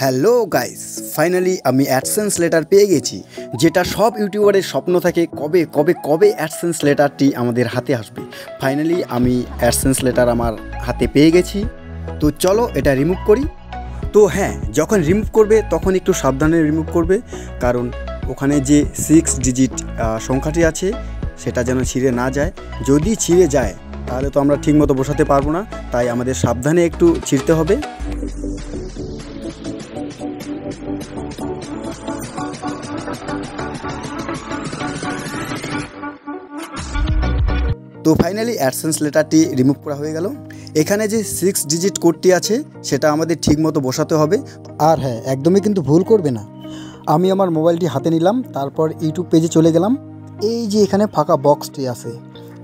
Hello guys, finally আমি AdSense letter পেয়ে গেছি, যেটা সব ইউটিউবারের স্বপ্ন থাকে কবে কবে কবে অ্যাডসেন্স লেটারটি আমাদের হাতে আসবে। ফাইনালি আমি অ্যাডসেন্স লেটার আমার হাতে পেয়ে গেছি। তো চলো এটা রিমুভ করি। তো হ্যাঁ, যখন রিমুভ করবে তখন একটু সাবধানে রিমুভ করবে, কারণ ওখানে যে 6 ডিজিট সংখ্যাটি আছে সেটা যেন ছিঁড়ে না যায়। যদি ছিঁড়ে যায় তাহলে তো আমরা ঠিকমতো বসাতে পারবো না, তাই আমাদের সাবধানে একটু ছিঁড়তে হবে। তো ফাইনালি অ্যাডসেন্স লেটারটি রিমুভ করা হয়ে গেল। এখানে যে 6 ডিজিট কোডটি আছে সেটা আমাদের ঠিকমতো বসাতে হবে। আর হ্যাঁ, একদমই কিন্তু ভুল করবে না। আমি আমার মোবাইলটি হাতে নিলাম, তারপর ইউটিউব পেজে চলে গেলাম। এই যে এখানে ফাঁকা বক্সটি আছে,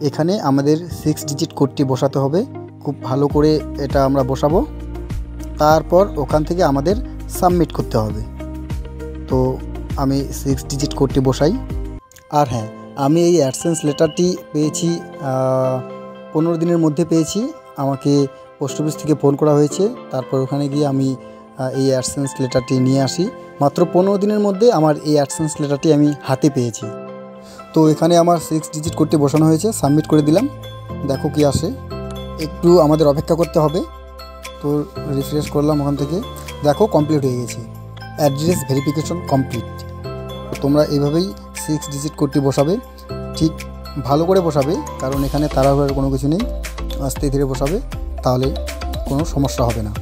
এখানে আমাদের 6 ডিজিট কোডটি বসাতে হবে। খুব ভালো করে এটা আমরা বসাবো, তারপর ওখান থেকে আমাদের সাবমিট করতে হবে। তো আমি 6 ডিজিট কোডটি বসাই। আর হ্যাঁ, আমি এই অ্যাডসেন্স লেটারটি পেয়েছি 15 দিনের মধ্যে পেয়েছি। আমাকে পোস্ট অফিস থেকে ফোন করা হয়েছে, তারপর ওখানে গিয়ে আমি এই অ্যাডসেন্স লেটারটি নিয়ে আসি। মাত্র 15 দিনের মধ্যে আমার এই অ্যাডসেন্স লেটারটি আমি হাতে পেয়েছি। তো এখানে আমার 6 ডিজিট কোডটি বসানো হয়েছে, সাবমিট করে দিলাম। দেখো কি আসে, একটু আমাদের অপেক্ষা করতে হবে। তো রিফ্রেশ করলাম ওখান থেকে, দেখো কমপ্লিট হয়ে গেছে, অ্যাড্রেস ভেরিফিকেশন কমপ্লিট। তোমরা এইভাবেই 6 ডিজিট কোডটি বসাবে, ঠিক ভালো করে বসাবে, কারণ এখানে তাড়াহুড়োর কোনো কিছু নেই। আস্তে ধীরে বসাবে, তাহলে কোনো সমস্যা হবে না।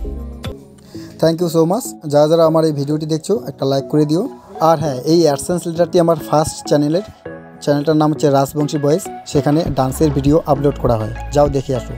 Thank you so much. যারা যারা আমার এই ভিডিওটি দেখছো একটা লাইক করে দিও। আর হ্যাঁ, এই অ্যাডসেন্স লেটারটি আমার ফার্স্ট চ্যানেলটার নাম হচ্ছে রাজবংশী বয়েস, সেখানে ডান্সের ভিডিও আপলোড করা হয়, যাও দেখে আসো।